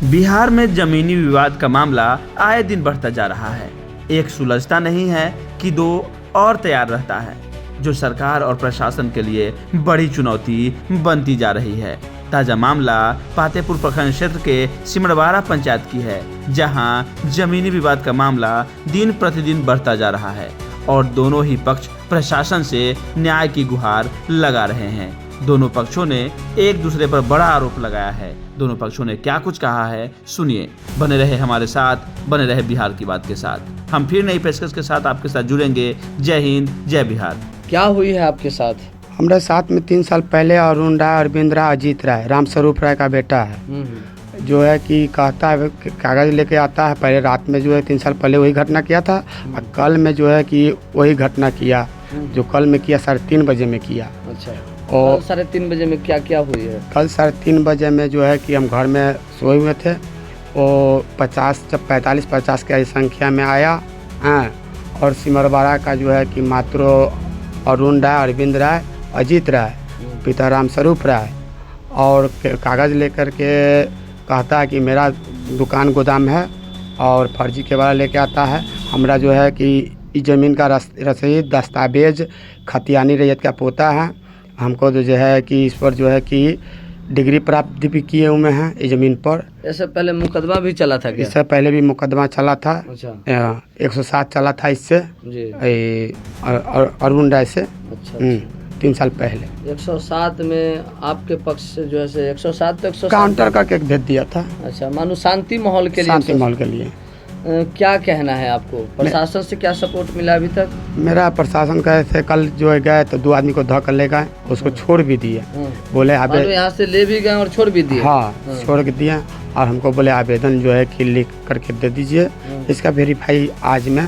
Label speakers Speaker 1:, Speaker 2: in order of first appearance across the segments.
Speaker 1: बिहार में जमीनी विवाद का मामला आए दिन बढ़ता जा रहा है। एक सुलझता नहीं है कि दो और तैयार रहता है, जो सरकार और प्रशासन के लिए बड़ी चुनौती बनती जा रही है। ताजा मामला पातेपुर प्रखंड क्षेत्र के सिमड़वारा पंचायत की है, जहां जमीनी विवाद का मामला दिन प्रतिदिन बढ़ता जा रहा है और दोनों ही पक्ष प्रशासन से न्याय की गुहार लगा रहे हैं। दोनों पक्षों ने एक दूसरे पर बड़ा आरोप लगाया है। दोनों पक्षों ने क्या कुछ कहा है, सुनिए। बने रहे हमारे साथ, बने रहे बिहार की बात के साथ। हम फिर नई पेशकश के साथ आपके साथ जुड़ेंगे। जय हिंद, जय बिहार।
Speaker 2: क्या हुई है आपके साथ?
Speaker 3: हमारे साथ में 3 साल पहले अरुण राय, अरविंद राय, अजीत राय, रामस्वरूप राय का बेटा है, जो है कि कहता है कागज़ लेके आता है। पहले रात में जो है 3 साल पहले वही घटना किया था और कल में जो है कि वही घटना किया, जो कल में किया 3:30 बजे में किया।
Speaker 2: अच्छा,
Speaker 3: और
Speaker 2: 3:30 बजे में क्या क्या हुई है?
Speaker 3: कल 3:30 बजे में जो है कि हम घर में सोए हुए थे, वो 45-50 की संख्या में आया और सिमरवाड़ा का जो है कि मात्र अरुण राय, अरविंद राय, अजीत राय, पिता रामस्वरूप राय, और कागज़ लेकर के कहता है कि मेरा दुकान गोदाम है और फर्जी के वाला लेके आता है। हमरा जो है कि इस ज़मीन का रसीद, दस्तावेज, खतियानी रैयत का पोता है। हमको जो है कि इस पर जो है कि डिग्री प्राप्त भी किए हुए हैं इस ज़मीन पर।
Speaker 2: इससे पहले मुकदमा भी चला था क्या?
Speaker 3: इससे पहले भी मुकदमा चला था।
Speaker 2: अच्छा।
Speaker 3: 107 चला था इससे
Speaker 2: जी।
Speaker 3: अरुण राय से।
Speaker 2: अच्छा।
Speaker 3: 3 साल पहले
Speaker 2: 107 में आपके पक्ष से जो है 107 तो 107
Speaker 3: काउंटर करके भेज दिया था।
Speaker 2: अच्छा, मानो शांति माहौल के लिए।
Speaker 3: शांति माहौल के लिए
Speaker 2: क्या कहना है आपको? प्रशासन से क्या सपोर्ट मिला अभी तक?
Speaker 3: मेरा प्रशासन कहे थे कल जो है गए तो 2 आदमी को धक्का ले गए, उसको छोड़ भी दिए। बोले
Speaker 2: यहाँ से ले भी गए और छोड़ भी दिए।
Speaker 3: हाँ, छोड़ के दिए और हमको बोले आवेदन जो है कि लिख करके दे दीजिए, इसका वेरीफाई आज में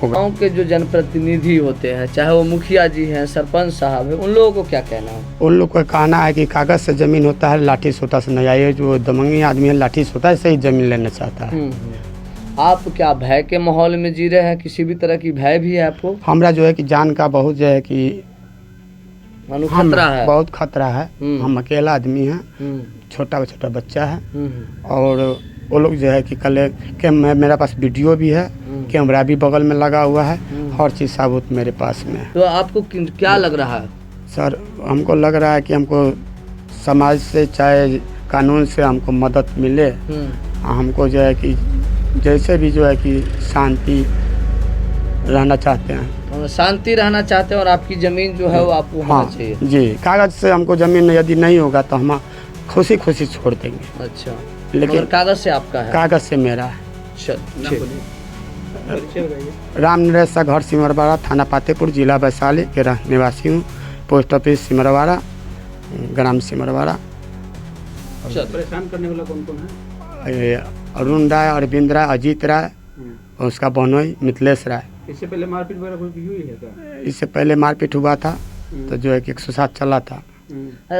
Speaker 3: होगा।
Speaker 2: गाँव के जो जनप्रतिनिधि होते हैं, चाहे वो मुखिया जी हैं, सरपंच साहब है, उन लोगों को क्या कहना है?
Speaker 3: उन लोग का कहना है कि कागज से जमीन होता है, लाठी सोटा से नहीं। आइए, जो दमंगी आदमी है लाठी सोटा से ही जमीन लेना चाहता है।
Speaker 2: आप क्या भय के माहौल में जी रहे हैं? किसी भी तरह की भय भी है आपको?
Speaker 3: हमरा जो है कि जान का बहुत जो है कि
Speaker 2: खतरा है,
Speaker 3: बहुत खतरा है। हम अकेला आदमी हैं, छोटा छोटा बच्चा है और वो लोग जो है कि कल के मेरा पास वीडियो भी है, कैमरा भी बगल में लगा हुआ है, हर चीज़ सबूत मेरे पास में है।
Speaker 2: तो आपको क्या लग रहा है?
Speaker 3: सर, हमको लग रहा है कि हमको समाज से चाहे कानून से हमको मदद मिले। हमको जो है कि जैसे भी जो है कि शांति रहना चाहते हैं।
Speaker 2: शांति रहना चाहते हैं और आपकी ज़मीन जो है वो आपको होना चाहिए।
Speaker 3: जी, कागज़ से हमको ज़मीन यदि नहीं होगा तो हम खुशी खुशी छोड़ देंगे।
Speaker 2: अच्छा,
Speaker 3: लेकिन
Speaker 2: कागज़ से आपका है?
Speaker 3: कागज़ से मेरा है। राम नरेश घर सिमरवाड़ा, थाना पातेपुर, जिला वैशाली के निवासी हूँ। पोस्ट ऑफिस सिमरवाड़ा, ग्राम सिमरवाड़ा।
Speaker 1: परेशान करने वाला कौन कौन है?
Speaker 3: अरुण राय, अरविंद राय, अजीत राय और उसका बहनोई मिथिलेश राय।
Speaker 1: इससे पहले मारपीट वगैरह हुई है क्या?
Speaker 3: इससे पहले मारपीट हुआ था तो जो है कि 107 चला था।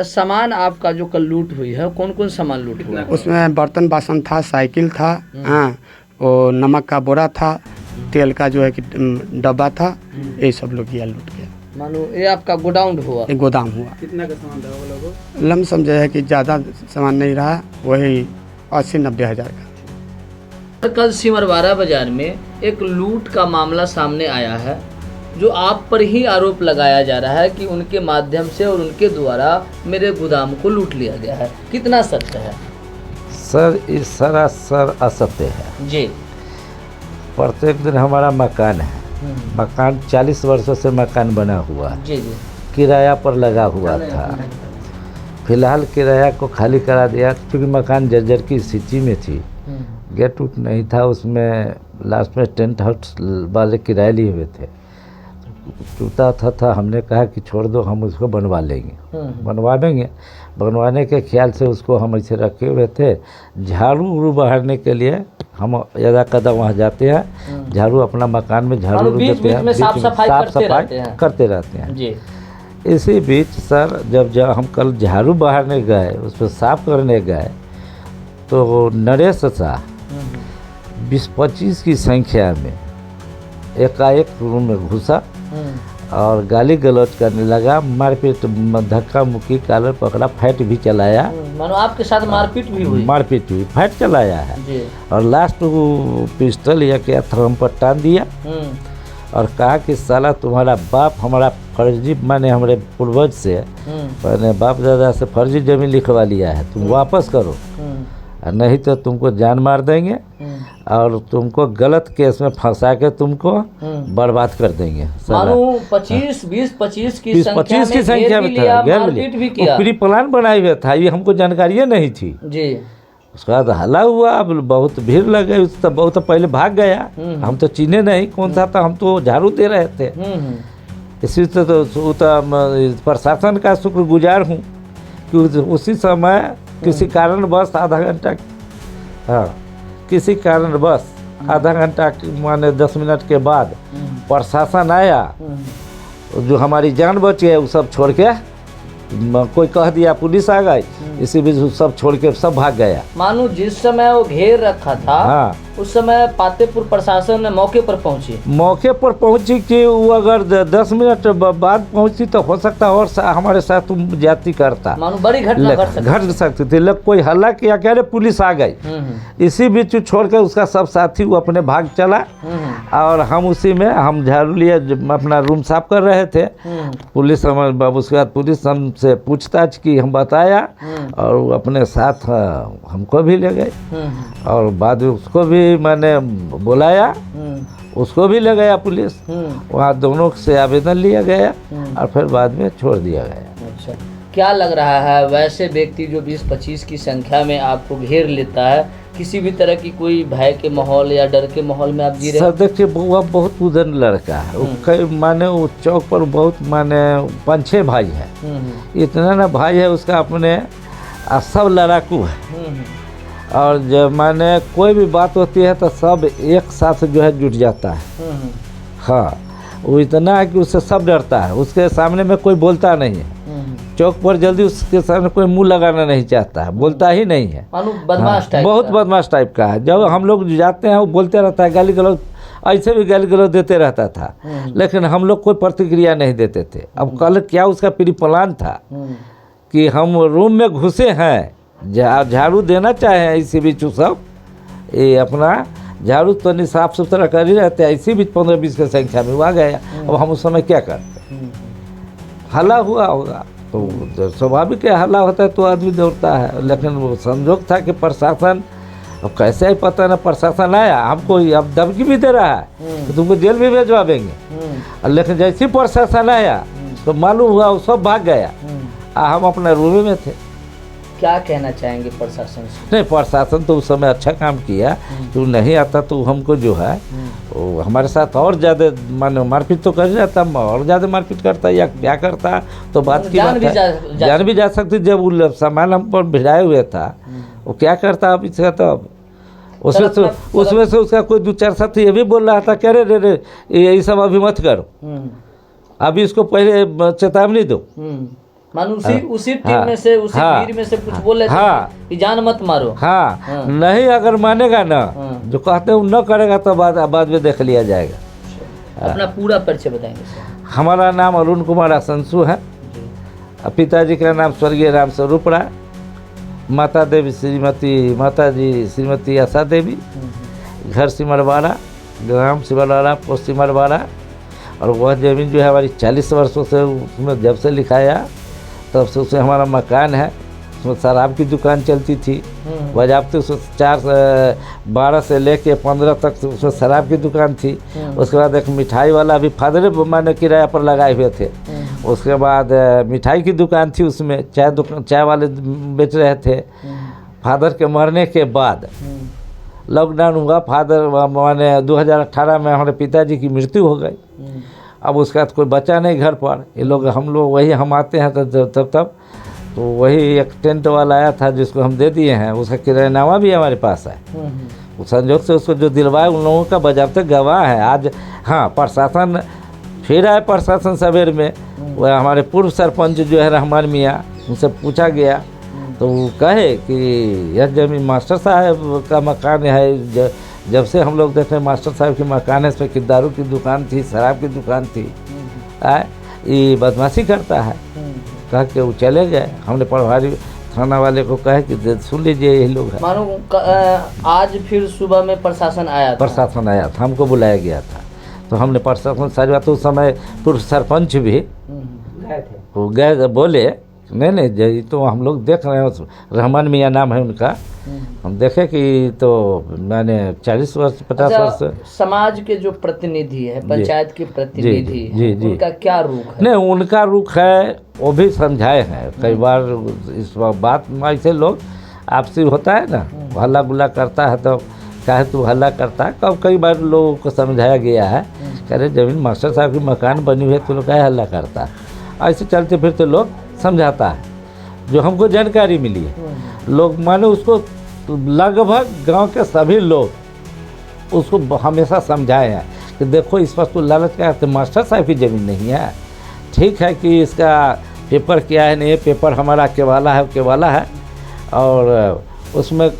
Speaker 2: सामान आपका जो कल लूट हुई है, कौन कौन सामान लूट हुआ?
Speaker 3: उसमें बर्तन बासन था, साइकिल था, और नमक का बोरा था, तेल का जो है कि डब्बा था, ये सब लोग किया लूट के।
Speaker 2: मानो ये आपका गोडाउन हुआ? एक
Speaker 3: गोदाम हुआ।
Speaker 1: कितना का सामान था वो लोगों?
Speaker 3: लमसम जो है कि ज़्यादा सामान नहीं रहा, वही 80-90 हज़ार का।
Speaker 2: कल सिमरवाड़ा बाजार में एक लूट का मामला सामने आया है, जो आप पर ही आरोप लगाया जा रहा है कि उनके माध्यम से और उनके द्वारा मेरे गोदाम को लूट लिया गया है। कितना सत्य है?
Speaker 4: सर, ये सरासर असत्य है
Speaker 2: जी।
Speaker 4: प्रत्येक दिन हमारा मकान है, मकान 40 वर्षों से मकान बना हुआ है।
Speaker 2: जी जी।
Speaker 4: किराया पर लगा हुआ था। फिलहाल किराया को खाली करा दिया क्योंकि मकान जर्जर की स्थिति में थी। गेट उट नहीं था उसमें। लास्ट में टेंट हाउस वाले किराए लिए हुए थे, टूटा था। हमने कहा कि छोड़ दो, हम उसको बनवा लेंगे, बनवा देंगे। बनवाने के ख्याल से उसको हम ऐसे रखे हुए थे। झाड़ू उड़ू बहारने के लिए हम ज़्यादा कदम वहाँ जाते हैं, झाड़ू अपना मकान में झाड़ू देते हैं, साफ सफाई करते रहते हैं जी। इसी बीच सर, जब हम कल झाड़ू बहारने गए, उसको साफ करने गए, तो नरेश शाह 20-25 की संख्या में एकाएक रूम में घुसा और गाली गलौज करने लगा, मारपीट, धक्का मुक्की, कॉलर पकड़ा, फाइट भी चलाया।
Speaker 2: मानो आपके साथ मारपीट भी हुई?
Speaker 4: मारपीट हुई, फाइट चलाया है
Speaker 2: जी।
Speaker 4: और लास्ट वो पिस्टल या क्या थर्म पर टान दिया और कहा कि साला तुम्हारा बाप हमारा फर्जी, माने हमारे पूर्वज से, मैंने बाप दादा से फर्जी जमीन लिखवा लिया है, तुम वापस करो और नहीं तो तुमको जान मार देंगे और तुमको गलत केस में फंसा के तुमको बर्बाद कर देंगे।
Speaker 2: मानो 25 की संख्या में था, मारपीट भी किया,
Speaker 4: प्री प्लान बनाए हुए था, ये हमको जानकारी नहीं थी
Speaker 2: जी।
Speaker 4: उसके बाद हल्ला हुआ, अब बहुत भीड़ लग गई, तो बहुत पहले भाग गया, हम तो चीने नहीं कौन सा था, हम तो झाड़ू दे रहे थे। इसी से तो प्रशासन का शुक्रगुजार हूँ कि उसी समय किसी कारणवश आधा घंटा, हाँ किसी कारणवश आधा घंटा माने 10 मिनट के बाद प्रशासन आया, जो हमारी जान बच गई वो सब छोड़ के, कोई कह दिया पुलिस आ गई, इसी बीच सब छोड़ के सब भाग गया।
Speaker 2: मानो जिस समय वो घेर रखा था,
Speaker 4: हाँ
Speaker 2: उस समय पातेपुर प्रशासन मौके पर पहुंची
Speaker 4: कि वो अगर 10 मिनट बाद पहुंची तो हो सकता और हमारे साथ तुम ज्यादती करता,
Speaker 2: मानो बड़ी घटना
Speaker 4: घट सकती थी। लेकिन कोई हल्ला किया, कह रहे पुलिस आ गई, इसी बीच छोड़ कर उसका सब साथी वो अपने भाग चला और हम उसी में हम झाड़ू लिए अपना रूम साफ कर रहे थे। पुलिस उसके बाद पुलिस हमसे पूछताछ की, हम बताया और वो अपने साथ हमको भी ले गए और बाद में उसको भी मैंने बुलाया, उसको भी ले गया पुलिस, वहाँ दोनों से आवेदन लिया गया और फिर बाद में छोड़ दिया गया।
Speaker 2: अच्छा, क्या लग रहा है वैसे व्यक्ति जो 20-25 की संख्या में आपको घेर लेता है, किसी भी तरह की कोई भय के माहौल या डर के माहौल में आप जी रहे?
Speaker 4: सर देखिए वो बहुत उधर लड़का है, माने वो चौक पर बहुत माने 5-6 भाई है, इतना ना भाई है उसका अपने, सब लड़ाकू है और जब माने कोई भी बात होती है तो सब एक साथ जो है जुट जाता है। हाँ वो इतना है कि उससे सब डरता है, उसके सामने में कोई बोलता नहीं है, चौक पर जल्दी उसके सामने कोई मुंह लगाना नहीं चाहता है, बोलता ही नहीं है।
Speaker 2: बदमाश टाइप,
Speaker 4: बहुत बदमाश टाइप का है। जब हम लोग जाते हैं वो बोलते रहता है, गाली गलौज, ऐसे भी गाली गलौज देते रहता था, लेकिन हम लोग कोई प्रतिक्रिया नहीं देते थे। अब कल क्या उसका प्री प्लान था कि हम रूम में घुसे हैं, झाड़ू देना चाहे, इसी बीच सब ये अपना झाड़ू तो नहीं साफ सुथरा कर ही रहते हैं, इसी बीच 15-20 की संख्या में वो आ गया। अब हम उस समय क्या करते, हल्ला हुआ होगा तो स्वाभाविक है, हल्ला होता है तो आदमी दौड़ता है, लेकिन वो संजोग था कि प्रशासन, अब कैसे ही पता ना, प्रशासन आया हमको अब धमकी भी दे रहा है कि तुमको जेल भी भेजवा देंगे, लेकिन जैसे ही प्रशासन आया तो मालूम हुआ वो सब भाग गया, हम अपने रूम में थे।
Speaker 2: क्या कहना चाहेंगे प्रशासन से?
Speaker 4: नहीं, प्रशासन तो उस समय अच्छा काम किया, तो नहीं आता तो हमको जो है वो हमारे साथ और ज़्यादा मानो मारपीट तो कर जाता, और ज़्यादा मारपीट करता या क्या करता तो बात की बात है, जान भी जा सकती। जब वो सामान हम पर भिड़ाए हुए था वो क्या करता, अब इसका तो उसमें से उसका कोई 2-4 साथी ये भी बोल रहा था, कह रे ये सब अभी मत करो, अभी इसको पहले चेतावनी दो।
Speaker 2: मानो उसी टीम में से, उसी भीड़ में से कुछ बोले कि जान मत मारो।
Speaker 4: हाँ, नहीं अगर मानेगा ना, जो कहते हैं न करेगा तो बाद में देख लिया जाएगा।
Speaker 2: अपना पूरा परिचय बताएंगे सर?
Speaker 4: हमारा नाम अरुण कुमार असंसु है, पिताजी का नाम स्वर्गीय राम स्वरूप राय, माता जी श्रीमती आशा देवी, घर सिमरवाड़ा, ग्राम सिमरवाड़ा, पोस्ट सिमरवाड़ा। और वह ज़मीन जो है हमारी 40 वर्षों से उसमें जब से लिखाया तब से उसमें हमारा मकान है, उसमें शराब की दुकान चलती थी बजाबते, उसमें 12 से लेके 15 तक उसमें शराब की दुकान थी। उसके बाद एक मिठाई वाला भी फादर माने किराया पर लगाए हुए थे। उसके बाद मिठाई की दुकान थी, उसमें चाय वाले बेच रहे थे। फादर के मरने के बाद लॉकडाउन हुआ, फादर माने 2018 में हमारे पिताजी की मृत्यु हो गई। अब उसके बाद कोई बचा नहीं घर पर, ये लोग हम लोग वही हम आते हैं तब तो वही एक टेंट वाला आया था जिसको हम दे दिए हैं, उसका किरायानामा भी हमारे पास है। उस संजोग से उसको जो दिलवाए उन लोगों का बजाबते गवाह है आज। हाँ, प्रशासन फिर आए, प्रशासन सवेर में वह हमारे पूर्व सरपंच जो है रहमान मियाँ, उनसे पूछा गया तो वो कहे कि यह जमीन मास्टर साहब का मकान है। जब से हम लोग देखे मास्टर साहब के मकान है, इसमें कि दारू की दुकान थी, शराब की दुकान थी, ये बदमाशी करता है। कह के वो चले गए। हमने पटवारी थाना वाले को कहे कि सुन लीजिए यही लोग हैं।
Speaker 2: मानो आज फिर सुबह में प्रशासन आया था?
Speaker 4: प्रशासन आया था, हमको बुलाया गया था। तो हमने प्रशासन सारी बात, उस समय पूर्व सरपंच भी
Speaker 2: गए थे,
Speaker 4: वो गए, बोले नहीं जी तो हम लोग देख रहे हैं, रहमान मियाँ नाम है उनका। हम देखे कि तो मैंने 40 वर्ष 50 वर्ष।
Speaker 2: समाज के जो प्रतिनिधि है, पंचायत के प्रतिनिधि
Speaker 4: जी,
Speaker 2: उनका क्या रुख है?
Speaker 4: नहीं, उनका रुख है, वो भी समझाए हैं कई बार। इस बात में ऐसे लोग आपसी होता है ना, हल्ला गुल्ला करता है तो चाहे तू हल्ला करता है। कई बार लोगों को समझाया गया है, कह रहे जमीन मास्टर साहब की मकान बनी हुई है तो लोग क्या हल्ला करता है। ऐसे चलते फिरते लोग समझाता है। जो हमको जानकारी मिली है, लोग माने उसको लगभग गांव के सभी लोग उसको हमेशा समझाए हैं कि देखो इस पर तो लालच क्या है, मास्टर साहब की ज़मीन नहीं है। ठीक है कि इसका पेपर क्या है, नहीं पेपर हमारा केवाला है और उसमें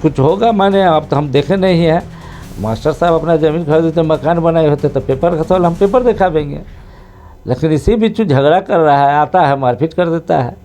Speaker 4: कुछ होगा। माने अब तो हम देखे नहीं हैं, मास्टर साहब अपना ज़मीन खरीदते मकान बनाए होते तो पेपर का सवाल हम पेपर दिखा देंगे। लेकिन इसी बीच झगड़ा कर रहा है, आता है मारपीट कर देता है।